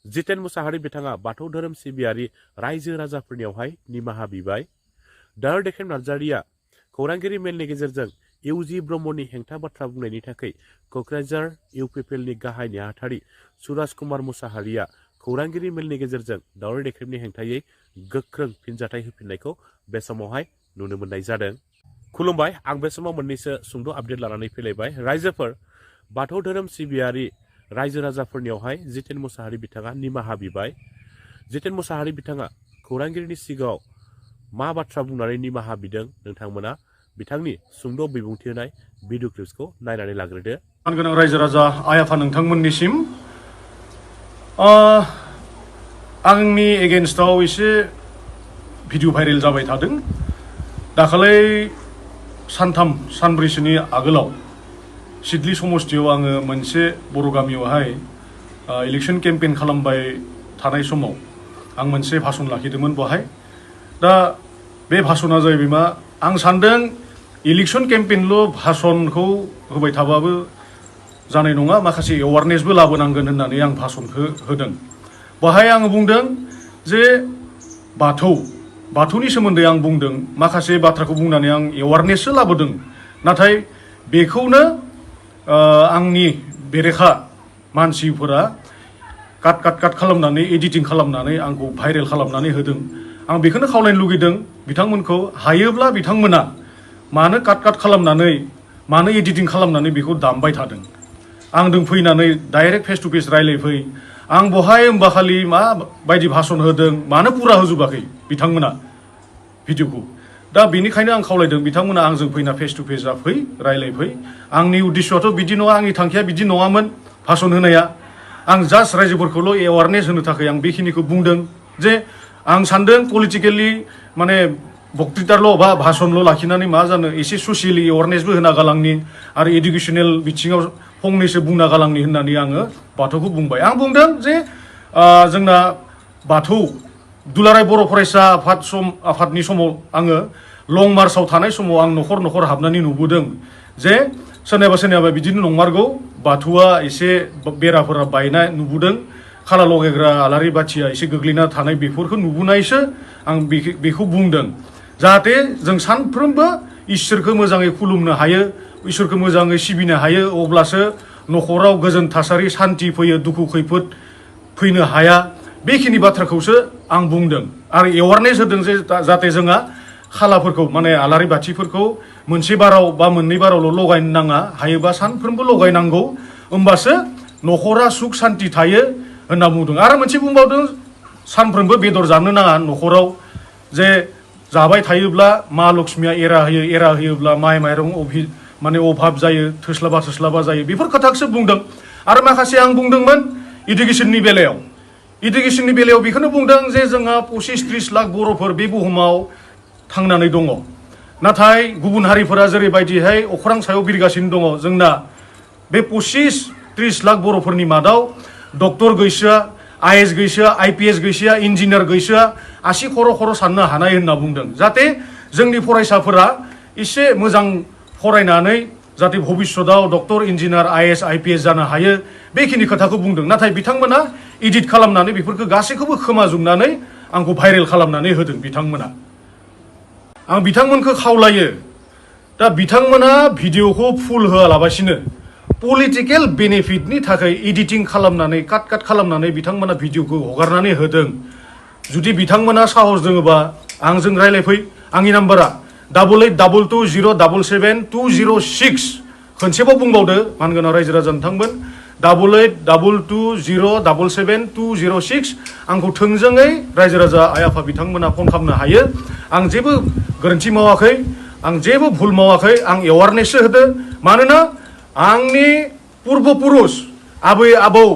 जितेन मुसाहारि बिथाङा बाथौ धोरोम सिबियारि रायजो राजाफोरनियावहाय निमाहा बिबाय। दारदेखेम नार्जारिया खौरांगिरि मेलनि गेजेरजों इउजि ब्रह्मनि हेंथा बाथ्रा बुंनायनि थाखाय क'क्राझार इउपिपिएलनि गाहाय नेहाथारि सुराज कुमार मुसाहारिया खौरांगिरि मेलनि गेजेरजों दावराव देख्रेबनि हेंथायै गोख्रों फिनजाथाय होफिननायखौ बे समावहाय नुनो मोननाय जादों। खुलुमबाय, आं बे समाव मोननैसो सुंद' आपडेट लानानै फैलायबाय। रायजोफोर, बाथौ धोरोम सिबियारि रायजो राजाफोरनियावहाय जितेन मुसाहारि बिथाङा निमाहा बिबाय। जितेन मुसाहारि बिथाङा खौरांगिरिनि सिगाङाव मा बाथ्रा बुंनानै निमाहा बिदों नोंथांमोना बिथांनि सुंद' बिबुंथि होनाय भिडिअ क्लिप्सखौ नायनानै लाग्रोदो। गोनां रायजो राजा आइ आफा नोंथांमोननिसिम आंनि एगेन्स्टआव एसे भिडिअ भाइरेल जाबाय थादों। दाखालै सानथाम सानब्रैसोनि आगोलाव सिडली समस्तियाव आङो मोनसे बर' गामियावहाय इलेक्शन केम्पेइन खालामबाय थानाय समाव आं मोनसे भाषण लाखिदोंमोन बहाय। दा बे भाषणा जाहैबाय मा, आं सानदों इलेक्शन केम्पेइनल' भाषणखौ होबाय थाबाबो जानाय नङा, माखासे एवारनेसबो लाबोनांगोन होननानै आं भाषणखौ होदों। बहाय आङो बुंदों जे बाथौनि सोमोन्दै आं बुंदों, माखासे बाथ्राखौ बुंनानै आं एवारनेससो लाबोदों। नाथाय बेखौनो आंनि बेरेखा मानसिफोरा काट खालामनानै एडिटिं खालामनानै आंखौ भाइरेल खालामनानै होदों। आं बेखौनो खावलायनो लुगैदों बिथांमोनखौ, हायोब्ला बिथांमोना मानो काट खालामनानै मानो एडिटिं खालामनानै बेखौ दामबाय थादों। आंजों फैनानै डाइरेक्ट फेस टु फेस रायलायफै। आं बहाय होमबा खालि माबायदि भाषण होदों मानो पुरा होजोबाखै बिथांमोना भिडिअखौ। दा बेनिखायनो आं खावलायदों बिथांमोना आंजों फैना फेस टु फेस जाफै, रायलायफै। आंनि उद्देश्यआथ' बिदि नङा, आंनि थांखिया बिदि नङामोन भाषण होनाया। आं जास्ट रायजोफोरखौल' एवारनेस होनो थाखाय आं बेखिनिखौ बुंदों जे आं सानदों पलिटिकेलि माने बक्तृताल' बा भाषणल' लाखिनानै मा जानो, एसे ससियेलि एवारनेसबो होना गालांनि आरो इडुकेसनेल बिथिङाव फंनैसो बुंना गालांनि होननानै आङो बाथौखौ बुंबाय। आं बुंदों जे जोंना बाथौ दुलाराय बर' फरायसा आफादनि समाव आङो लं मार्चआव थानाय समाव आं न'खर न'खर हाबनानै नुबोदों जे सोरनिबा बिदिनो नंमारगौ, बाथौआ एसे बेराफोरा बायनाय नुबोदों, खाला लगायग्रा आलारि बाथिया एसे गोग्लैना थानाय बेफोरखौ नुबोनायसो आं बेखौ बुंदों। जाहाथे जों सानफ्रोमबो इसोरखौ मोजाङै खुलुमनो हायो, इसोरखौ मोजाङै सिबिनो हायो, अब्लासो न'खराव गोजोन थासारि सान्थि फैयो, दुखु खैफोद फैनो हाया। बेखिनि बाथ्राखौसो आं बुंदों आरो एवारनेस होदों जे जाहाथे जोंहा खालाफोरखौ माने आलारि बाथिफोरखौ मोनसे बाराव बा मोननै बारावल' लगायनो नाङा, हायोबा सानफ्रोमबो लगायनांगौ, होमबासो न'खरा सुख सान्थि थायो होनना बुंदों। आरो मोनसे बुंबावदों, सानफ्रोमबो बेदर जानो नाङा न'खराव, जे जाबाय थायोब्ला मा लक्ष्मिया एरा होयोब्ला माइ माइरं माने अभाब जायो, थोस्लाबा जायो, बेफोर खोथाखौसो बुंदों। आरो माखासे आं बुंदोंमोन इडुकेसननि बेलायाव बेखौनो बुंदों जे जोंहा 25-30 लाख बर'फोर बे बुहुमाव थांनानै दङ। नाथाय गुबुन हारिफोरा जेरैबायदिहाय अख्रां सायाव बिरगासिनो दङ, जोंना बे 25-30 लाख बर'फोरनि मादाव डक्टर गैसोआ, आइएस गैसोआ, आइपिएस गैसोआ, इन्जिनियार गैसोआ, आसि खर' साननो हानाय होनना बुंदों। जाहाथे जोंनि फरायसाफोरा एसे मोजां फरायनानै जाहाथे भबिष्यतआव डक्टर, इन्जिनियार, आइएस, आइपिएस जानो हायो, बेखिनि खोथाखौ बुंदों। नाथाय बिथांमोना एडिट खालामनानै बेफोरखौ गासैखौबो खोमाजोबनानै आंखौ भाइरेल खालामनानै होदों बिथांमोना। आं बिथांमोनखौ खावलायो, दा बिथांमोना भिडिअखौ फुल होआलाबासिनो पलिटिकेल बेनिफिटनि थाखाय एडिटिं खालामनानै काट खालामनानै बिथांमोना भिडिअखौ हगारनानै होदों। जुदि बिथांमोना साहस दोङोबा आंजों रायलायफै। आंनि नाम्बारा 8822077206। खनसेबाव बुंबावदो मानगोनां रायजो राजा नोंथांमोन, 8822077206। आंखौ थोंजोङै रायजो राजा आइ आफा बिथांमोना फन खालामनो हायो। आं जेबो गोरोन्थि मावाखै, आं जेबो भुल मावाखै, आं एवारनेससो होदों। मानोना आंनि पुर्बपुरुष आबै आबौ,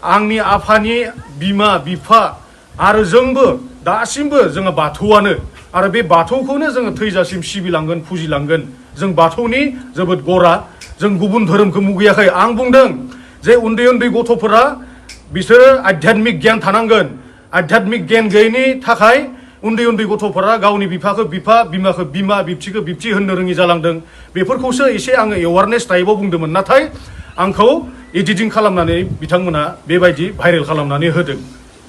आंनि आफानि बिमा बिफा आरो जोंबो दासिमबो जोङो बाथौआनो, आरो बे बाथौखौनो जोङो थैजासिम सिबिलांगोन, फुजिलांगोन। जों बाथौनि जोबोद गरा, जों गुबुन धोरोमखौ मुगैयाखै। आं बुंदों जे उन्दै गथ'फोरा बिसोरो आध्यात्मिक गियान थानांगोन। आध्यात्मिक गियान गैयैनि थाखाय उन्दै गथ'फोरा गावनि बिफाखौ बिफा, बिमाखौ बिमा, बिबथिखौ बिबथि होननो रोङि जालांदों। बेफोरखौसो एसे आङो एवारनेस टाइपआव बुंदोंमोन। नाथाय आंखौ एडिटिं खालामनानै बिथांमोना बेबायदि भाइरेल खालामनानै होदों।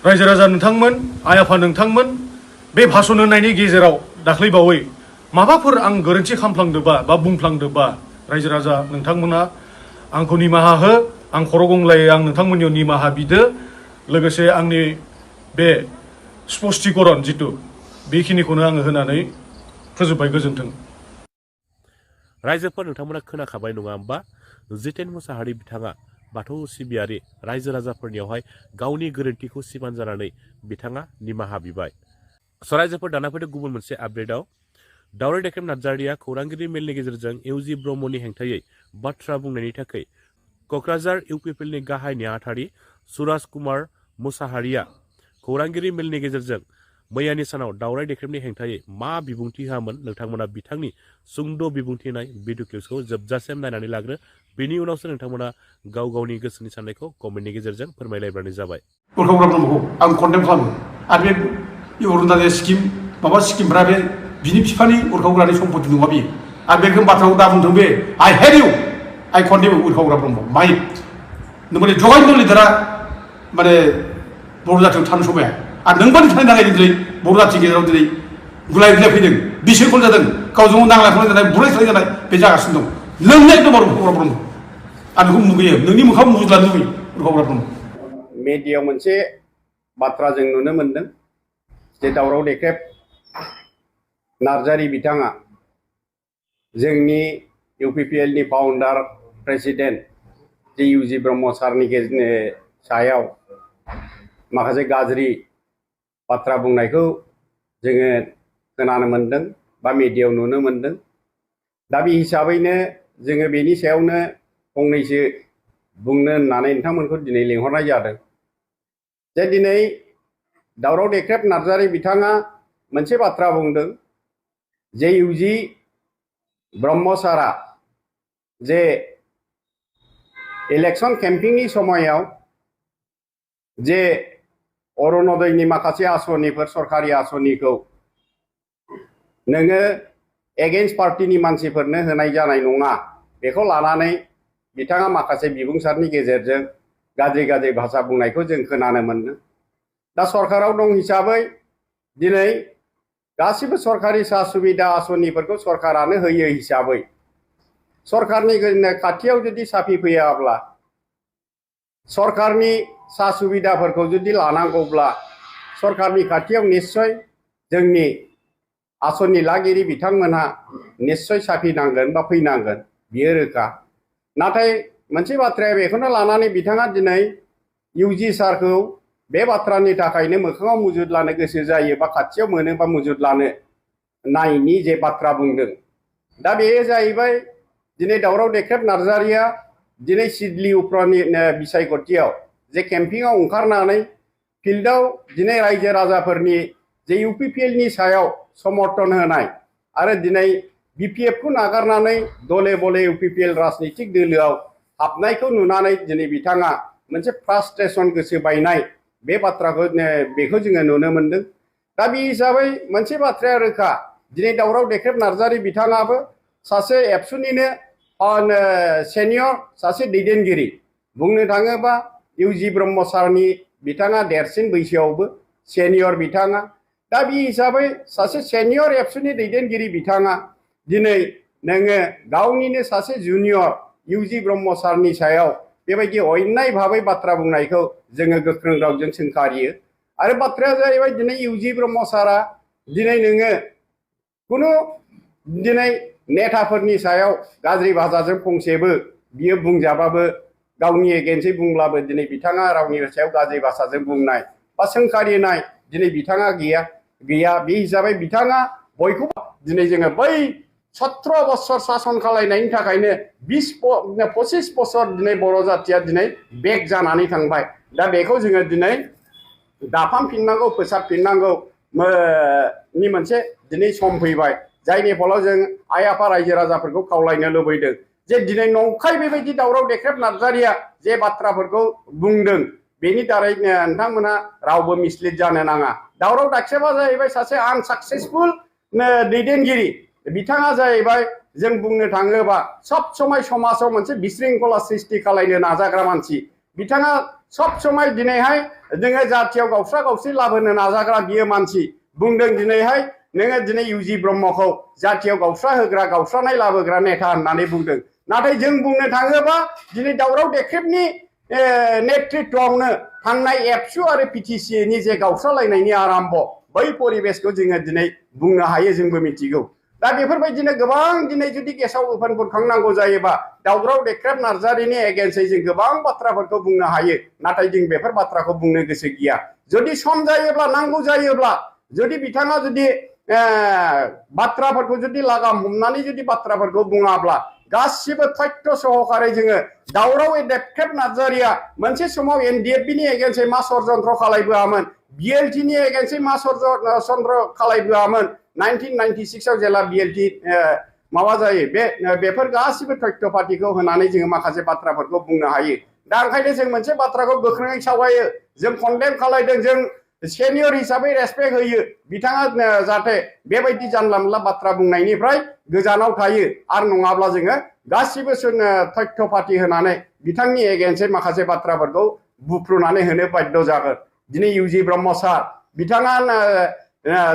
रायजो राजा नोंथांमोन आइ आफा नोंथांमोन बे भाषण होनायनि गेजेराव दाख्लैबावै माबाफोर आं गोरोन्थि खालामफ्लांदोंबा बा बुंफ्लांदोंबा रायजो राजा नोंथांमोना आंखौ निमाहा हो आं खर' गंग्लायै आं नोंथांमोननियाव निमाहा बिदो लोगोसे आंनि बे स्पष्टीकरण जितु बेखिनिखौनो आङो होनानै फोजोबबाय गोजोन्थों। रायजोफोर नोंथांमोना खोनाखाबाय नङा होमबा जितेन मुसाहारि बिथाङा बाथौ सिबियारि रायजो राजाफोरनियावहाय गावनि गोरोन्थिखौ सिमान जानानै बिथाङा निमाहा बिबाय। रायजोफोर दाना फैदो गुबुन मोनसे आपडेटआव दावराइ दैखेम नार्जारिया खौरांगिरि मेलनि गेजेरजों इउजि ब्रह्मनि हेंथायै बाथ्रा बुंनायनि थाखाय क'क्राझार इउपिपिएलनि गाहाय नेहाथारि सुराज कुमार मुसाहारिया खौरांगिरि मेलनि गेजेरजों मैयानि सानाव दावराइ दैखेमनि हेंथायै मा बिबुंथि होआमोन नोंथांमोना बिथांनि सुंद' बिबुंथि होनाय भिडिअ क्लिप्सखौ जोबजासिम नायनानै लाग्रो बेनि उनावसो नोंथांमोना गाव गावनि गोसोनि साननायखौ कमेन्टनि गेजेरजों फोरमायलायब्लानो जाबाय। उरखाव ब्रह्मखौ आं कन्डेम खालामो आरो बे अरुणाचल स्किम माबा स्किमफ्रा बे बिनि बिफानि उरखावग्रानि सम्पति नङा बियो आरो बे बाथ्राखौ दा बुंथों बे आइ हेट इउ आइ कन्डेम उरखावग्रा ब्रह्म माइ नोंमाने जगायनो लिडारा माने बर' जातियाव थानो समाया आरो नोंबानि थानायनि थाखाय दिनै बर' जातिनि गेजेराव दिनै गुलाय गुलाय फैदों बिसोरखौ जादों गावजों गाव नांलाय खमलाय जानाय बुलाय सोलाय जानाय बे जागासिनो दं नोंनो एकदम उरखावग्रा ब्रह्म आं नोंखौ मुगैयो नोंनि मोखां मुजुलानो लुबैयो उरखावग्रा ब्रह्म। मेडियायाव मोनसे बाथ्रा जों नुनो मोनदों जे दावराव देख्रेब नार्जारी बिथाङा जोंनि इउपिपिएलनि फाउन्डार प्रेसिडेन्ट जे इउजि ब्रह्म सारनि सायाव माखासे गाज्रि बाथ्रा बुंनायखौ जोङो खोनानो मोनदों बा मेडियायाव नुनो मोनदों। दा बे हिसाबैनो जोङो बेनि सायावनो फंनैसो बुंनो होननानै नोंथांमोनखौ दिनै लिंहरनाय जादों। जे दिनै दावराव देख्रेब नार्जारी बिथाङा मोनसे बाथ्रा बुंदों जे इउजि ब्रह्म सारा जे इलेक्शन केम्पिंनि समायाव जे अरुणोदयनि माखासे आसनिफोर सरकारि आसनिखौ नोङो एगेन्स्ट पार्टिनि मानसिफोरनो होनाय जानाय नङा बेखौ लानानै बिथाङा माखासे बिबुंसारनि गेजेरजों गाज्रि गाज्रि भाषा बुंनायखौ जों खोनानो मोनदों। दा सरकाराव दं हिसाबै दिनै गासिबो सरकारि सा सुबिदा आसनिफोरखौ सरकारानो होयो हिसाबै सरकारनि खाथियाव जुदि साफि फैयाब्ला सरकारनि सा सुबिदाफोरखौ जुदि लानांगौब्ला सरकारनि खाथियाव निश्चय जोंनि आसनि लागिरि बिथांमोनहा निश्चय साफिनांगोन बा फैनांगोन बियो रोखा। नाथाय मोनसे बाथ्राया बेखौनो लानानै बिथाङा दिनै इउजि सारखौ बे बाथ्रानि थाखायनो मोखाङाव मुजुद लानो गोसो जायो बा खाथियाव मोनो बा मुजुद लानो नायनि जे बाथ्रा बुंदों। दा बे जाहैबाय दिनै दावराव देख्रेब नार्जारिया दिनै सिडली उफ्रानि बिसायख'थियाव जे केम्पिंआव ओंखारनानै फिल्डआव दिनै रायजो राजाफोरनि जे इउपिपिएलनि सायाव समर्थन होनाय आरो दिनै बिपिएफखौ नागारनानै दले बले इउपिपिएल राजनितिक दोलोआव हाबनायखौ नुनानै दिनै बिथाङा मोनसे फ्रास्ट्रेसन गोसो बायनाय बे बाथ्राखौ बेखौ जोङो नुनो मोनदों। दा बे हिसाबै मोनसे बाथ्राया रोखा दिनै दावराव देख्रेब नार्जारी बिथाङाबो सासे एबसुनिनो सेनियर सासे दैदेनगिरि बुंनो थाङोबा इउजि ब्रह्म सारनि बिथाङा देरसिन बैसोआवबो सेनियर बिथाङा। दा बे हिसाबै सासे सेनियर एबसुनि दैदेनगिरि बिथाङा दिनै नोङो गावनिनो सासे जुनियर इउजि ब्रह्म सारनि सायाव बेबायदि अन्याय भाबै बाथ्रा बुंनायखौ जोङो गोख्रों रावजों सोंखारियो। आरो बाथ्राया जाहैबाय दिनै इउजि ब्रह्म सारा दिनै नोङो खुनु दिनै नेताफोरनि सायाव गाज्रि भाषाजों फंसेबो बियो बुंजाबाबो गावनि एगेन्स्टै बुंब्लाबो दिनै बिथाङा रावनि सायाव गाज्रि भाषाजों बुंनाय बा सोंखारिनाय दिनै बिथाङा गैया। बे हिसाबै बिथाङा बयखौबो दिनै जोङो बै 17 बोसोर सासन खालायनायनि थाखायनो 25 बोसोर दिनै बर' जातिया दिनै बेक जानानै थांबाय। दा बेखौ जोङो दिनै दाफामफिननांगौ फोसाबफिननांगौ नि मोनसे दिनै सम फैबाय जायनि फलाव जों आइ आफा रायजो राजाफोरखौ खावलायनो लुबैदों जे दिनै नंखाय बेबायदि दावराव देख्रेब नार्जारिया जे बाथ्राफोरखौ बुंदों बेनि दारै नोंथांमोना रावबो मिसलिड जानो नाङा। दावराव देख्रेबा जाहैबाय सासे आनसाक्सेसफुल दैदेनगिरि बिथाङा जाहैबाय जों बुंनो थाङोबा सब समाय समाजाव मोनसे बिशृंखला सृष्टि खालायनो नाजाग्रा मानसि। बिथाङा सब समय दिनैहाय जोङो जाथियाव गावस्रा गावस्रि लाबोनो नाजाग्रा बियो मानसि बुंदों दिनैहाय नोङो दिनै इउजि ब्रह्मखौ जाथियाव गावस्रा होग्रा गावस्रानाय लाबोग्रा नेता होननानै बुंदों नाथाय जों बुंनो थाङोबा दिनै दावराव देख्रेबनि नेतृत्वआवनो थांनाय एबसु आरो पिटिसिनि जे गावस्रालायनायनि आरम्भ बै परिबेसखौ जोङो दिनै बुंनो हायो जोंबो मिथिगौ दा बेफोरबायदिनो गोबां दिनै जुदि गेसाव गोफोन बुरखांनांगौ जायोबा दावराव देख्रेब नार्जारिनि एगेन्स्टै जों गोबां बाथ्राफोरखौ बुंनो हायो नाथाय जों बेफोर बाथ्राखौ बुंनो गोसो गैया जुदि सम जायोब्ला नांगौ जायोब्ला जुदि बिथाङा जुदि बाथ्राफोरखौ जुदि लागाम हमनानै जुदि बाथ्राफोरखौ बुङाब्ला गासिबो तथ्य सहकारै जोङो दावराव देख्रेब नार्जारिया मोनसे समाव एनडिएफबिनि एगेन्स्टै मा षड्यन्त्र खालायबोआमोन बिएलटिनि एगेन्स्टै मा षड्यन्त्र खालायबोआमोन 1996 आव जेला बिएलटि माबा जायो बेफोर गासिबो तथ्य पार्टिखौ होनानै जोङो माखासे बाथ्राफोरखौ बुंनो हायो दा ओंखायनो जों मोनसे बाथ्राखौ गोख्रोङै सावरायो जों कन्डेम खालायदों जों सेनियर हिसाबै रेसपेक्ट होयो बिथाङा जाहाथे बेबायदि जानला मोनला बाथ्रा बुंनायनिफ्राय गोजानाव थायो आरो नङाब्ला जोङो गासिबो तथ्य पार्टी होनानै बिथांनि एगेन्स्टै माखासे बाथ्राफोरखौ बुफ्रुनानै होनो बाध्य जागोन दिनै इउजि ब्रह्म सार बिथाङा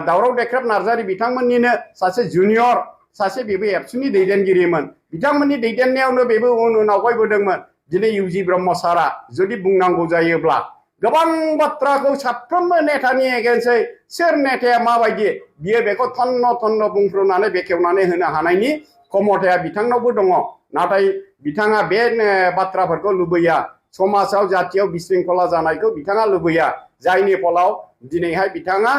दावराव देख्रेब नार्जारि बिथांमोननिनो सासे जुनियर सासे बेबो एबसुनि दैदेनगिरिमोन बिथांमोननि दैदेननायावनो बेबो उन आवगायबोदोंमोन दिनै इउजि ब्रह्म सारा जुदि बुंनांगौ जायोब्ला गोबां बाथ्राखौ साफ्रोमबो नेतानि एगेन्स्टै सोर नेताया माबायदि बियो बेखौ थन्न थन्न बुंफ्रुनानै बेखेवनानै होनो हानायनि क्षमताया बिथांनावबो दङ नाथाय बिथाङा बे बाथ्राफोरखौ लुबैया समाजाव जातियाव बिशृंखला जानायखौ बिथाङा लुबैया जायनि फलाव दिनैहाय बिथाङा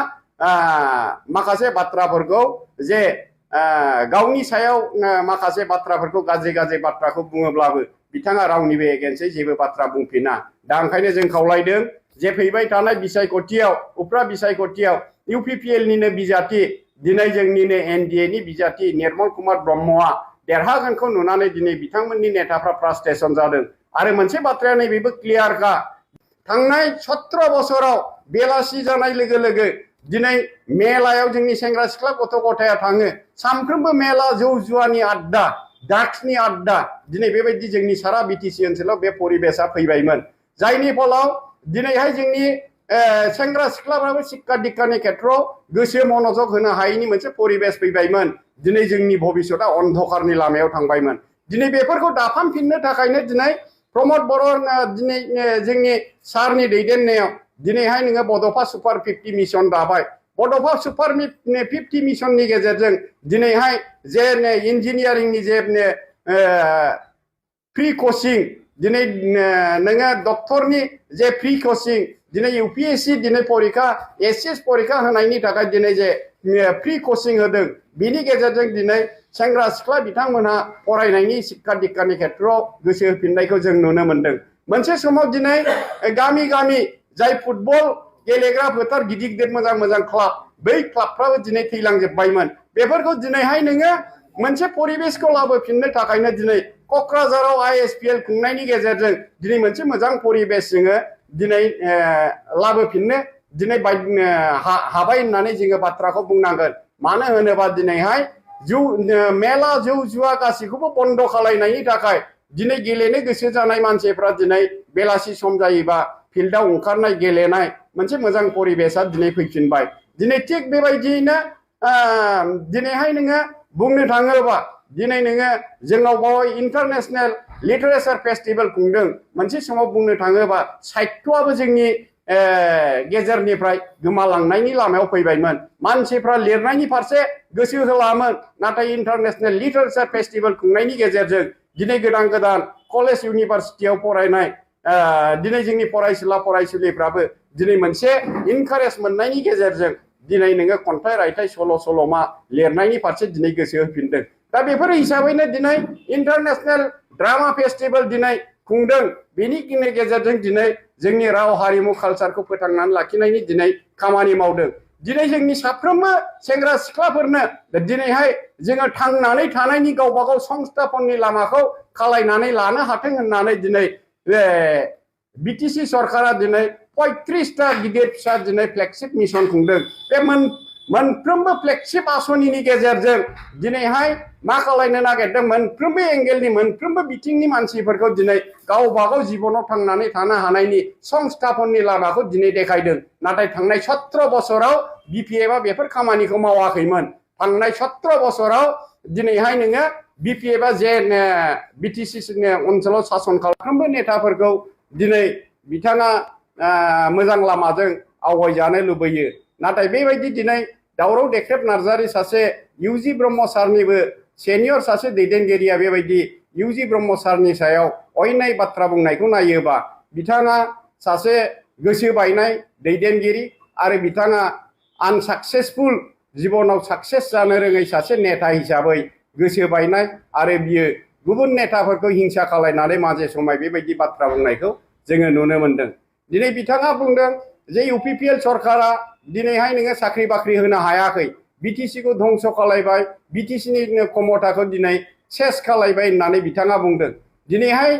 माखासे बाथ्राफोरखौ जे गावनि सायाव माखासे बाथ्राफोरखौ गाज्रि गाज्रि बाथ्राखौ बुङोब्लाबो बिथाङा रावनिबो एगेन्स्टै जेबो बाथ्रा बुंफिना दा ओंखायनो जों खावलायदों जे फैबाय थानाय बिसायख'थियाव उफ्रा बिसायख'थियाव इउपिपिएलनिनो बिजाथि दिनै जोंनिनो एनडिएनि बिजाथि निर्मल कुमार ब्रह्मआ देरहागोनखौ नुनानै दिनै बिथांमोननि नेताफ्रा फ्रास्ट्रेसन जादों आरो मोनसे बाथ्राया नैबेबो क्लियारखा थांनाय 17 बोसोराव बेलासि जानाय लोगो लोगो दिनै मेलायाव जोंनि सेंग्रा सिख्ला गथ' गथाया थाङो सानफ्रोमबो मेला जौ जुवानि आड्डा ड्राग्सनि आड्डा दिनै बेबायदि जोंनि सारा बिटिसि ओनसोलाव बे परिबेसा फैबायमोन जायनि फलाव दिनैहाय जोंनि सेंग्रा सिख्लाफ्राबो शिक्षा दीक्षानि खेथ्रआव गोसो मनोजग होनो हायैनि मोनसे परिबेस फैबायमोन दिनै जोंनि भबिष्यता अन्धकारनि लामायाव थांबायमोन दिनै बेफोरखौ दाफामफिननो थाखायनो दिनै प्रमद बर' दिनै जोंनि सारनि दैदेननायाव दिनैहाय नोङो बड'फा सुपार 50 मिशन दाबाय बड'फा सुपार 50 मिशननि गेजेरजों दिनैहाय जे इन्जिनियारिंनि जे फ्रि कोचिं दिनै नोङो डक्टरनि जे फ्रि कोचिं दिनै इउपिएससि दिनै परिखा एसएस परिखा होनायनि थाखाय दिनै जे फ्रि कोचिं होदों बिनि गेजेरजों दिनै सेंग्रा सिख्ला बिथांमोनहा फरायनायनि शिक्षा दीक्षानि खेथ्रआव गोसो होफिननायखौ जों नुनो मोनदों मोनसे समाव दिनै गामि गामि जाय फुटबल गेलेग्रा फोथार गिदिर गिदिर मोजां मोजां क्लाब बै क्लाबफ्राबो दिनै थैलांजोबबायमोन बेफोरखौ दिनैहाय नोङो मोनसे परिबेसखौ लाबोफिननो थाखायनो दिनै क'क्राझाराव आइएसपिएल खुंनायनि गेजेरजों दिनै मोनसे मोजां परिबेस जोङो दिनै लाबोफिननो दिनै हाबाय होननानै जोङो बाथ्राखौ बुंनांगोन मानो होनोबा दिनैहाय मेला जौ जुवा गासैखौबो बन्द खालायनायनि थाखाय दिनै गेलेनो गोसो जानाय मानसिफ्रा दिनै बेलासि सम जायोबा फिल्डआव ओंखारनाय गेलेनाय मोनसे मोजां परिबेसा दिनै फैफिनबाय दिनै थिग बेबायदियैनो दिनैहाय नोङो बुंनो थाङोबा दिनै नोङो जोंनाव बावै इन्टारनेशनेल लिटारेचार फेस्टिभेल खुंदों मोनसे समाव बुंनो थाङोबा साहित्यआबो जोंनि गेजेरनिफ्राय गोमालांनायनि लामायाव फैबायमोन मानसिफ्रा लिरनायनि फारसे गोसो होलामोन नाथाय इन्टारनेशनेल लिटारेचार फेस्टिभेल खुंनायनि गेजेरजों दिनै गोदान गोदान कलेज इउनिभारसिटियाव फरायनाय दिनै जोंनि फरायसुला फरायसुलिफ्राबो दिनै मोनसे इनकारेज मोननायनि गेजेरजों दिनै नोङो खन्थाइ रायथाइ सल' सल'मा लिरनायनि फारसे दिनै गोसो होफिनदों दा बेफोर हिसाबैनो दिनै इन्टारनेशनेल ड्रामा फेस्टिभेल दिनै खुंदों बेनि गेजेरजों दिनै जोंनि राव हारिमु कालचारखौ फोथांनानै लाखिनायनि दिनै खामानि मावदों दिनै जोंनि साफ्रोमबो सेंग्रा सिख्लाफोरनो दिनैहाय जोङो थांनानै थानायनि गावबा गाव संस्थापननि लामाखौ खालायनानै लानो हाथों होननानै दिनै बिटिसि सरकारा दिनै 35टा गिदिर फिसा दिनै फ्लेगशिप मिशन खुंदों बे मोनफ्रोमबो फ्लेगशिप आसनिनि गेजेरजों दिनैहाय मा खालायनो नागिरदों मोनफ्रोमबो एंगेलनि मोनफ्रोमबो बिथिंनि मानसिफोरखौ दिनै गावबागाव जिबनाव थांनानै थानो हानायनि संस्थापननि लामाखौ दिनै देखायदों नाथाय थांनाय 17 बोसोराव बिपिएफआ बेफोर खामानिखौ मावाखैमोन थांनाय 17 बोसोराव दिनैहाय नोङो बिपिएफआ जे बिटिसि ओनसोलाव सासन खालामफ्रोमबो नेताफोरखौ दिनै बिथाङा मोजां लामाजों आवगायजानो लुबैयो नाथाय बेबायदि दिनै दावराव देख्रेब नार्जारी सासे इउजि ब्रह्म सारनिबो सेनियर सासे दैदेनगिरिया बेबायदि इउजि ब्रह्म सारनि सायाव अयनाय बाथ्रा बुंनायखौ नायोबा बिथाङा सासे गोसो बायनाय दैदेनगिरि आरो बिथाङा आनसाक्सेसफुल जिबनाव साक्सेस जानो रोङै सासे नेता हिसाबै गोसो बायनाय आरो बियो गुबुन नेताफोरखौ हिंसा खालायनानै माजे समाय बेबायदि बाथ्रा बुंनायखौ जोङो नुनो मोनदों दिनै बिथाङा बुंदों जे इउपिपिएल सरकारा दिनैहाय नोङो साख्रि बाख्रि होनो हायाखै बिटिसिखौ धंस खालायबाय बिटिसिनि क्षमताखौ दिनै सेस खालायबाय होननानै बिथाङा बुंदों दिनैहाय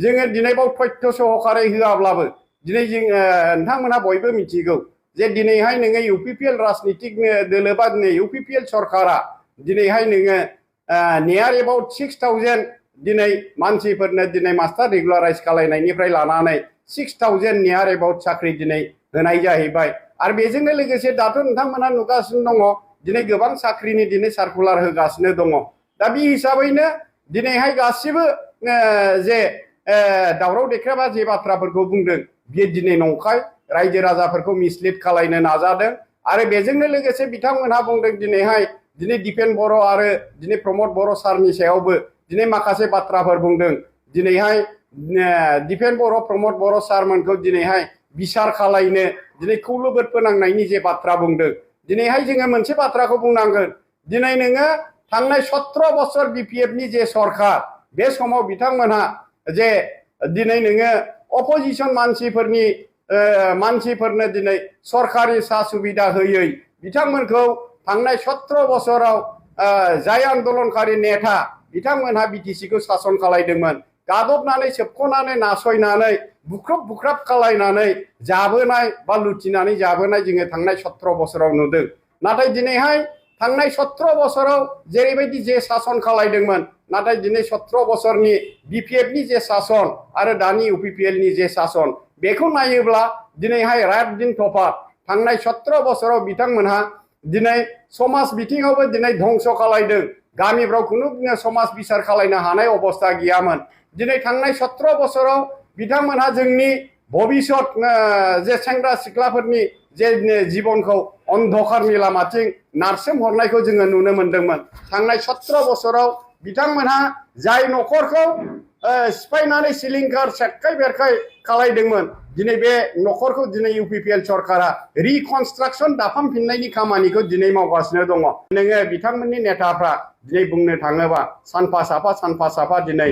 जोङो दिनै बाव तथ्य सहकारै होआब्लाबो दिनै जों नोंथांमोनहा बयबो मिथिगौ जे दिनैहाय नोङो इउपिपिएल राजनितिक दोलो बा इउपिपिएल सरकारा दिनैहाय नोङो नियार एबाउट 6000 दिनै मानसिफोरनो दिनै मास्टार रेगुलाराइज खालायनायनिफ्राय लानानै 6000 नियार एबाउट साख्रि दिनै होनाय जाहैबाय आरो बेजोंनो लोगोसे दाथ' नोंथांमोनहा नुगासिनो दङ दिनै गोबां साख्रिनि दिनै सार्कुलार होगासिनो दङ दा बे हिसाबैनो दिनैहाय गासिबो जे दावराव देख्रेबा जे बाथ्राफोरखौ बुंदों बियो दिनै नंखाय रायजो राजाफोरखौ मिसलिड खालायनो नाजादों आरो बेजोंनो लोगोसे बिथांमोनहा बुंदों दिनैहाय दिनै दिपेन बर' आरो दिनै प्रमद बर' सारनि सायावबो दिनै माखासे बाथ्राफोर बुंदों दिनैहाय दिपेन बर' प्रमद बर' सारमोनखौ दिनैहाय बिसार खालायनो दिनै खौलोबोद फोनांनायनि जे बाथ्रा बुंदों दिनैहाय जोङो मोनसे बाथ्राखौ बुंनांगोन दिनै नोङो थांनाय 17 बोसोर बिपिएफनि जे सरकार बे समाव बिथांमोनहा जे दिनै नोङो अपोजिशन मानसिफोरनो दिनै सरकारि सा सुबिदा होयै बिथांमोनखौ थांनाय 17 बोसोराव जाय आन्दोलनकारि नेता बिथांमोनहा बिटिसिखौ सासन खालायदोंमोन गादबनानै सोबख'नानै नासयनानै बुख्रुब बुख्राब खालायनानै जाबोनाय बा लुथिनानै जाबोनाय जोङो थांनाय 17 बोसोराव नुदों नाथाय दिनैहाय थांनाय 17 बोसोराव जेरैबायदि जे सासन खालायदोंमोन नाथाय दिनै 17 बोसोरनि बिपिएफनि जे सासन आरो दानि इउपिपिएलनि जे सासन बेखौ नायोब्ला दिनैहाय रात दिन तफात थांनाय 17 बोसोराव बिथांमोनहा दिनै समाज बिथिङावबो दिनै धंस खालायदों गामिफ्राव खुनु समाज बिसार खालायनो हानाय अबस्था गैयामोन दिनै थांनाय 17 बोसोराव बिथांमोनहा जोंनि भबिष्यत जे सेंग्रा सिख्लाफोरनि जे जिबनखौ अन्धकारनि लामाथिं नारसोम हरनायखौ जोङो नुनो मोनदोंमोन थांनाय 17 बोसोराव बिथांमोनहा जाय न'खरखौ सिफायनानै सिलिंखार सेरखाय बेरखाय खालायदोंमोन दिनै बे न'खरखौ दिनै इउपिपिएल सरकारा रिकनस्ट्राक्सन दाफामफिननायनि खामानिखौ दिनै मावगासिनो दङ नोङो बिथांमोननि नेताफ्रा दिनै बुंनो थाङोबा सानफा साफा दिनै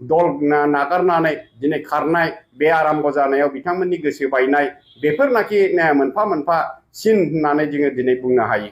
दल नागारनानै दिनै खारनाय बे आराम्भ जानायाव बिथांमोननि गोसो बायनाय बेफोरनाखि मोनफा मोनफा सिन होननानै जोङो दिनै बुंनो हायो